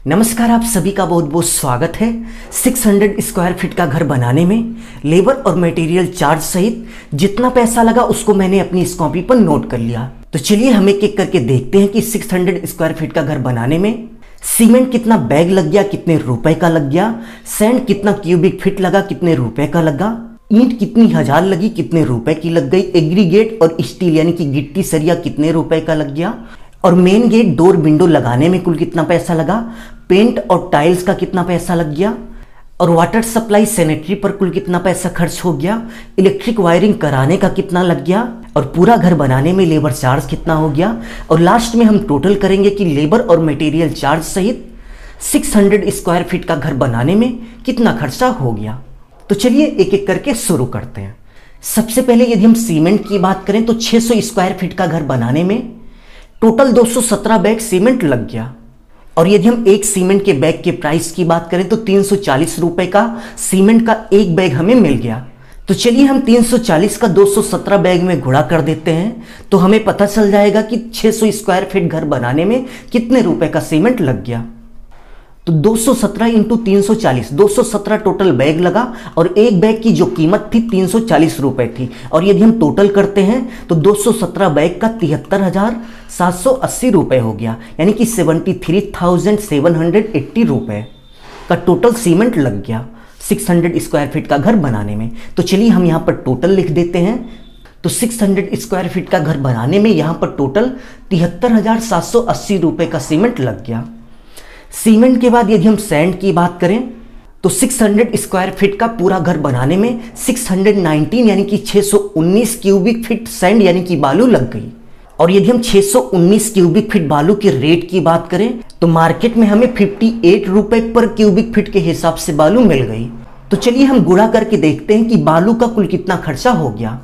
नमस्कार, आप सभी का बहुत बहुत स्वागत है। 600 स्क्वायर फीट का घर बनाने में लेबर और मटेरियल चार्ज सहित जितना पैसा लगा उसको मैंने अपनी इस कॉपी पर नोट कर लिया। तो चलिए हम एक एक करके देखते हैं कि 600 स्क्वायर फीट का घर बनाने में सीमेंट कितना बैग लग गया, कितने रुपए का लग गया, सैंड कितना क्यूबिक फीट लगा, कितने रुपए का लगा, ईंट कितनी हजार लगी, कितने रुपए की लग गई, एग्रीगेट और स्टील यानी कि गिट्टी सरिया कितने रुपए का लग गया, और मेन गेट डोर विंडो लगाने में कुल कितना पैसा लगा, पेंट और टाइल्स का कितना पैसा लग गया, और वाटर सप्लाई सैनिटरी पर कुल कितना पैसा खर्च हो गया, इलेक्ट्रिक वायरिंग कराने का कितना लग गया, और पूरा घर बनाने में लेबर चार्ज कितना हो गया, और लास्ट में हम टोटल करेंगे कि लेबर और मटेरियल चार्ज सहित 600 स्क्वायर फीट का घर बनाने में कितना खर्चा हो गया। तो चलिए एक एक करके शुरू करते हैं। सबसे पहले यदि हम सीमेंट की बात करें तो 600 स्क्वायर फीट का घर बनाने में टोटल 217 बैग सीमेंट लग गया। और यदि हम एक सीमेंट के बैग के प्राइस की बात करें तो 340 रुपए का सीमेंट का एक बैग हमें मिल गया। तो चलिए हम 340 का 217 बैग में गुणा कर देते हैं तो हमें पता चल जाएगा कि 600 स्क्वायर फीट घर बनाने में कितने रुपए का सीमेंट लग गया। तो 217 इंटू 340, 217 टोटल बैग लगा और एक बैग की जो कीमत थी 340 रुपए थी। और यदि हम टोटल करते हैं तो 217 बैग का 73,780 रुपए हो गया, यानी कि 73,780 रुपए का टोटल सीमेंट लग गया 600 स्क्वायर फीट का घर बनाने में। तो चलिए हम यहाँ पर टोटल लिख देते हैं। तो 600 स्क्वायर फीट का घर बनाने में यहाँ पर टोटल 73,780 रुपए का सीमेंट लग गया। सीमेंट के बाद यदि हम सैंड की बात करें तो 600 स्क्वायर फीट का पूरा घर बनाने में 619 यानी कि 619 क्यूबिक फीट सैंड यानी कि बालू लग गई। और यदि हम 619 क्यूबिक फीट बालू के रेट की बात करें तो मार्केट में हमें 58 रुपए पर क्यूबिक फीट के हिसाब से बालू मिल गई। तो चलिए हम गुणा करके देखते हैं कि बालू का कुल कितना खर्चा हो गया।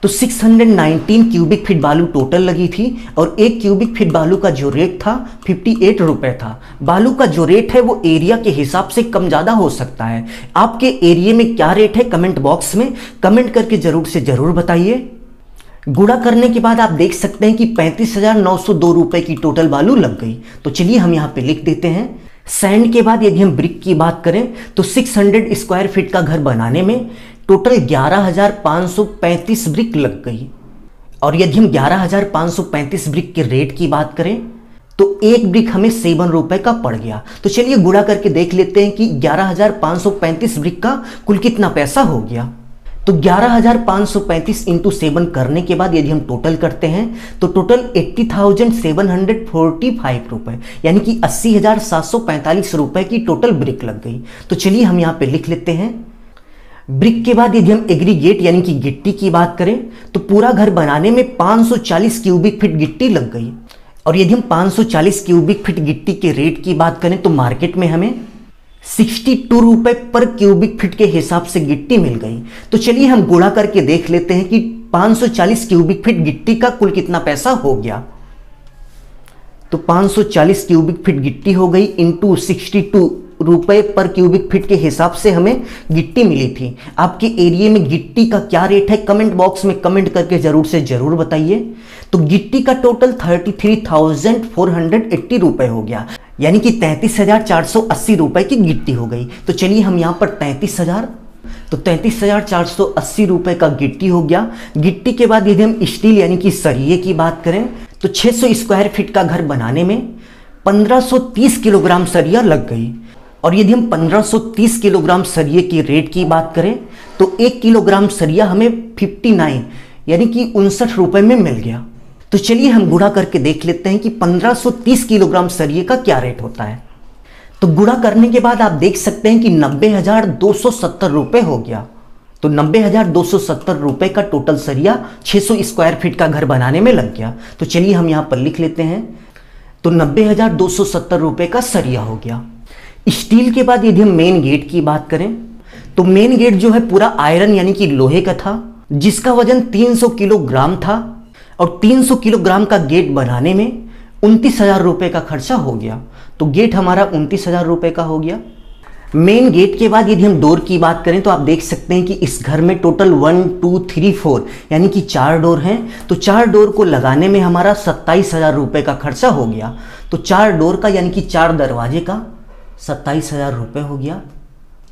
तो 619 क्यूबिक फीट बालू टोटल लगी थी और एक क्यूबिक फीट बालू का जो रेट था 58 रुपए था। बालू का जो रेट है वो एरिया के हिसाब से कम ज़्यादा हो सकता है। आपके एरिया में क्या रेट है कमेंट बॉक्स में कमेंट करके ज़रूर से ज़रूर बताइए। गुणा करने के बाद आप देख सकते हैं कि 35,902 रुपए की टोटल बालू लग गई। तो चलिए हम यहाँ पे लिख देते हैं। सैंड के बाद यदि हम ब्रिक की बात करें तो 600 स्क्वायर फीट का घर बनाने में टोटल 11,535 ब्रिक लग गई। और यदि हम 11,535 ब्रिक के रेट की बात करें तो एक ब्रिक हमें 7 रुपए का पड़ गया। तो चलिए गुणा करके देख लेते हैं कि 11,535 ब्रिक का कुल कितना पैसा हो गया। तो 11,535 इंटू 7 करने के बाद यदि हम टोटल करते हैं तो टोटल 80,745 रुपए यानी कि 80,745 रुपए की टोटल ब्रिक लग गई। तो चलिए हम यहाँ पे लिख लेते हैं। ब्रिक के बाद यदि हम एग्रीगेट यानी कि गिट्टी की बात करें तो पूरा घर बनाने में 540 क्यूबिक फीट गिट्टी लग गई। और यदि हम 540 क्यूबिक फीट गिट्टी के रेट की बात करें तो मार्केट में हमें 62 रुपए पर क्यूबिक फीट के हिसाब से गिट्टी मिल गई। तो चलिए हम गुणा करके देख लेते हैं कि 540 क्यूबिक फीट गिट्टी का कुल कितना पैसा हो गया। तो 540 क्यूबिक फीट गिट्टी हो गई इंटू 62 रुपए पर क्यूबिक फीट के हिसाब से हमें गिट्टी मिली थी। आपके एरिया में गिट्टी का क्या रेट है कमेंट बॉक्स में कमेंट करके जरूर से जरूर बताइए। तो गिट्टी का टोटल 33,480 रुपए हो गया, यानी कि 33,480 रुपए की गिट्टी हो गई। तो चलिए हम यहाँ पर 33,480 रुपए का गिट्टी हो गया। गिट्टी के बाद यदि हम स्टील यानी कि सरिये की बात करें तो 600 स्क्वायर फीट का घर बनाने में 1530 किलोग्राम सरिया लग गई। और यदि हम 1530 किलोग्राम सरिये के रेट की बात करें तो 1 किलोग्राम सरिया हमें 59 यानी कि 59 रुपए में मिल गया। तो चलिए हम गुणा करके देख लेते हैं कि 1530 किलोग्राम सरिये का क्या रेट होता है। तो गुणा करने के बाद आप देख सकते हैं कि 90,270 रुपए हो गया। तो 90,270 रुपए का टोटल सरिया 600 स्क्वायर फीट का घर बनाने में लग गया। तो चलिए हम यहाँ पर लिख लेते हैं। तो 90,270 रुपए का सरिया हो गया। स्टील के बाद यदि हम मेन गेट की बात करें तो मेन गेट जो है पूरा आयरन यानी कि लोहे का था, जिसका वजन 300 किलोग्राम था। और 300 किलोग्राम का गेट बनाने में 29,000 रुपए का खर्चा हो गया। तो गेट हमारा 29,000 रुपए का हो गया। मेन गेट के बाद यदि हम डोर की बात करें तो आप देख सकते हैं कि इस घर में टोटल 1 2 3 4 यानी कि 4 डोर हैं। तो 4 डोर को लगाने में हमारा 27,000 रुपए का खर्चा हो गया। तो 4 डोर का यानी कि 4 दरवाजे का 27,000 रुपये हो गया,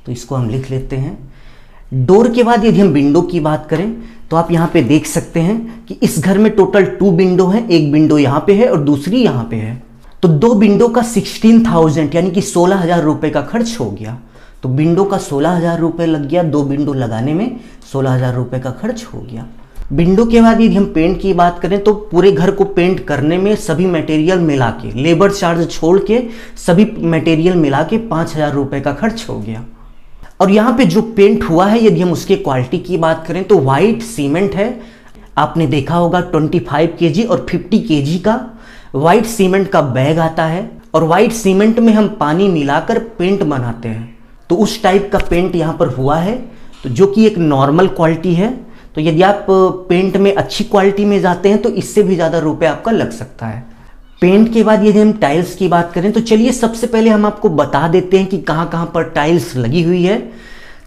तो इसको हम लिख लेते हैं। डोर के बाद यदि हम विंडो की बात करें तो आप यहाँ पे देख सकते हैं कि इस घर में टोटल 2 विंडो हैं, एक विंडो यहाँ पे है और दूसरी यहाँ पे है। तो 2 विंडो का 16,000 यानी कि 16,000 रुपये का खर्च हो गया। तो विंडो का 16,000 रुपये लग गया, 2 विंडो लगाने में 16,000 रुपये का खर्च हो गया। विंडो के बाद यदि हम पेंट की बात करें तो पूरे घर को पेंट करने में सभी मटेरियल मिला के, लेबर चार्ज छोड़ के सभी मटेरियल मिला के 5,000 रुपये का खर्च हो गया। और यहाँ पे जो पेंट हुआ है यदि हम उसके क्वालिटी की बात करें तो वाइट सीमेंट है। आपने देखा होगा 25 kg और 50 kg का वाइट सीमेंट का बैग आता है, और वाइट सीमेंट में हम पानी मिलाकर पेंट बनाते हैं। तो उस टाइप का पेंट यहाँ पर हुआ है, तो जो कि एक नॉर्मल क्वालिटी है। तो यदि आप पेंट में अच्छी क्वालिटी में जाते हैं तो इससे भी ज़्यादा रुपये आपका लग सकता है। पेंट के बाद यदि हम टाइल्स की बात करें तो चलिए सबसे पहले हम आपको बता देते हैं कि कहाँ कहाँ पर टाइल्स लगी हुई है।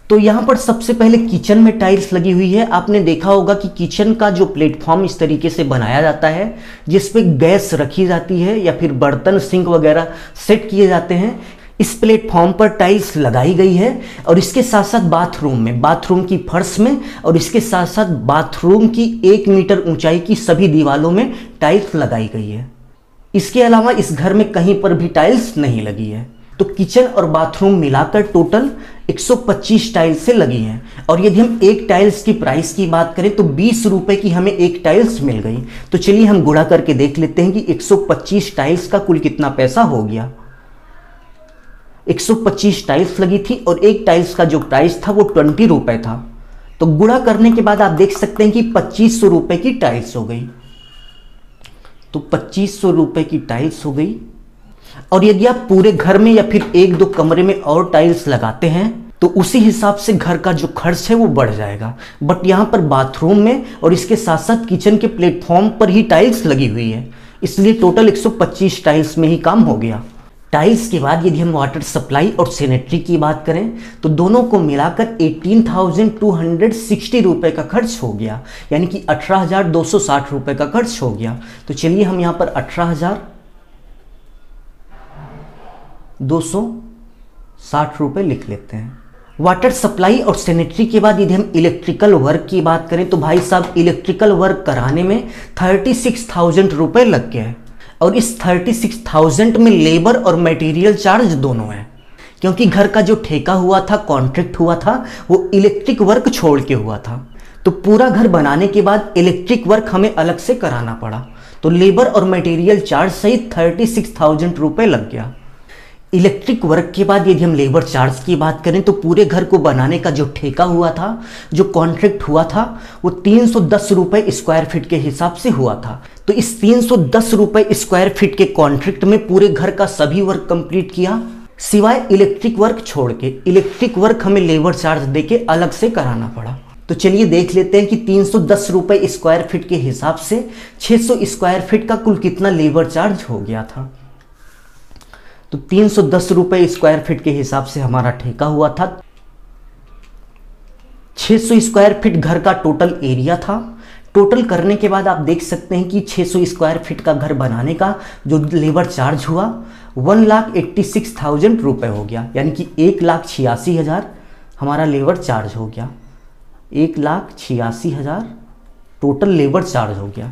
तो यहाँ पर सबसे पहले किचन में टाइल्स लगी हुई है। आपने देखा होगा कि किचन का जो प्लेटफॉर्म इस तरीके से बनाया जाता है जिस पे गैस रखी जाती है या फिर बर्तन सिंक वगैरह सेट किए जाते हैं, इस प्लेटफॉर्म पर टाइल्स लगाई गई है। और इसके साथ साथ बाथरूम की फर्श में और इसके साथ साथ बाथरूम की 1 मीटर ऊंचाई की सभी दीवारों में टाइल्स लगाई गई है। इसके अलावा इस घर में कहीं पर भी टाइल्स नहीं लगी है। तो किचन और बाथरूम मिलाकर टोटल 125 टाइल्स से लगी हैं। और यदि हम एक टाइल्स की प्राइस की बात करें तो 20 रुपए की हमें एक टाइल्स मिल गई। तो चलिए हम गुणा करके देख लेते हैं कि 125 टाइल्स का कुल कितना पैसा हो गया। 125 टाइल्स लगी थी और एक टाइल्स का जो प्राइस था वो 20 रुपए था। तो गुणा करने के बाद आप देख सकते हैं कि 2500 रुपए की टाइल्स हो गई। तो 2500 रुपए की टाइल्स हो गई। और यदि आप पूरे घर में या फिर 1-2 कमरे में और टाइल्स लगाते हैं तो उसी हिसाब से घर का जो खर्च है वो बढ़ जाएगा। बट यहाँ पर बाथरूम में और इसके साथ साथ किचन के प्लेटफॉर्म पर ही टाइल्स लगी हुई है, इसलिए टोटल 125 टाइल्स में ही काम हो गया। टाइल्स के बाद यदि हम वाटर सप्लाई और सैनिटरी की बात करें तो दोनों को मिलाकर 18,260 रुपये का खर्च हो गया, यानी कि 18,260 रुपये का खर्च हो गया। तो चलिए हम यहाँ पर 18,260 रुपये लिख लेते हैं। वाटर सप्लाई और सैनिटरी के बाद यदि हम इलेक्ट्रिकल वर्क की बात करें तो भाई साहब इलेक्ट्रिकल वर्क कराने में 36,000 रुपये लग गए। और इस 36,000 में लेबर और मटेरियल चार्ज दोनों है, क्योंकि घर का जो ठेका हुआ था, कॉन्ट्रैक्ट हुआ था, वो इलेक्ट्रिक वर्क छोड़ के हुआ था। तो पूरा घर बनाने के बाद इलेक्ट्रिक वर्क हमें अलग से कराना पड़ा। तो लेबर और मटेरियल चार्ज सहित 36,000 रुपये लग गया। इलेक्ट्रिक वर्क के बाद यदि हम लेबर चार्ज की बात करें तो पूरे घर को बनाने का जो ठेका हुआ था, जो कॉन्ट्रैक्ट हुआ था, वो 310 रुपये स्क्वायर फीट के हिसाब से हुआ था। तो इस 310 रुपये स्क्वायर फीट के कॉन्ट्रैक्ट में पूरे घर का सभी वर्क कंप्लीट किया, सिवाय इलेक्ट्रिक वर्क छोड़ के। इलेक्ट्रिक वर्क हमें लेबर चार्ज देके अलग से कराना पड़ा। तो चलिए देख लेते हैं कि 310 रुपये स्क्वायर फीट के हिसाब से 600 स्क्वायर फीट का कुल कितना लेबर चार्ज हो गया था। तो 310 रुपये स्क्वायर फीट के हिसाब से हमारा ठेका हुआ था। 600 स्क्वायर फीट घर का टोटल एरिया था। टोटल करने के बाद आप देख सकते हैं कि 600 स्क्वायर फीट का घर बनाने का जो लेबर चार्ज हुआ 1,86,000 रुपये हो गया, यानी कि 1,86,000 हमारा लेबर चार्ज हो गया। 1,86,000 टोटल लेबर चार्ज हो गया।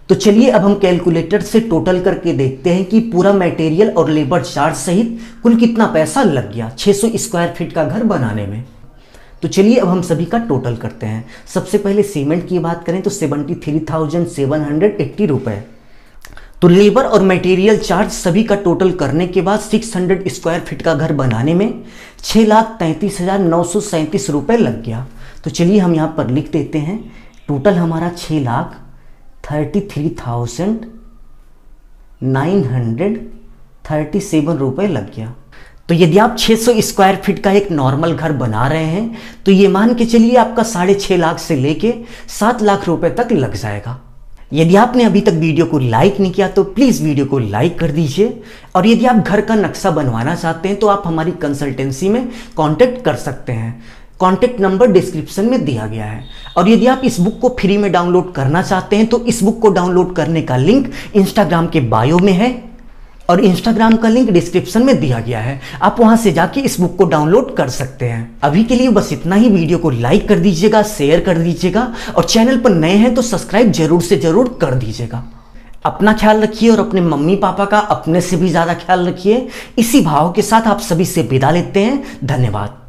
तो चलिए अब हम कैलकुलेटर से टोटल करके देखते हैं कि पूरा मटेरियल और लेबर चार्ज सहित कुल कितना पैसा लग गया 600 स्क्वायर फीट का घर बनाने में। तो चलिए अब हम सभी का टोटल करते हैं। सबसे पहले सीमेंट की बात करें तो 73,780 रुपये। तो लेबर और मटेरियल चार्ज सभी का टोटल करने के बाद 600 स्क्वायर फीट का घर बनाने में 6,33,937 रुपये लग गया। तो चलिए हम यहाँ पर लिख देते हैं, टोटल हमारा 6,33,937 रुपये लग गया। तो यदि आप 600 स्क्वायर फीट का एक नॉर्मल घर बना रहे हैं तो ये मान के चलिए आपका 6.5 लाख से लेके 7 लाख रुपए तक लग जाएगा। यदि आपने अभी तक वीडियो को लाइक नहीं किया तो प्लीज़ वीडियो को लाइक कर दीजिए। और यदि आप घर का नक्शा बनवाना चाहते हैं तो आप हमारी कंसल्टेंसी में कांटेक्ट कर सकते हैं। कॉन्टैक्ट नंबर डिस्क्रिप्शन में दिया गया है। और यदि आप इस बुक को फ्री में डाउनलोड करना चाहते हैं तो इस बुक को डाउनलोड करने का लिंक इंस्टाग्राम के बायो में है। और इंस्टाग्राम का लिंक डिस्क्रिप्शन में दिया गया है, आप वहां से जाके इस बुक को डाउनलोड कर सकते हैं। अभी के लिए बस इतना ही। वीडियो को लाइक कर दीजिएगा, शेयर कर दीजिएगा और चैनल पर नए हैं तो सब्सक्राइब जरूर से जरूर कर दीजिएगा। अपना ख्याल रखिए और अपने मम्मी पापा का अपने से भी ज्यादा ख्याल रखिए। इसी भाव के साथ आप सभी से विदा लेते हैं। धन्यवाद।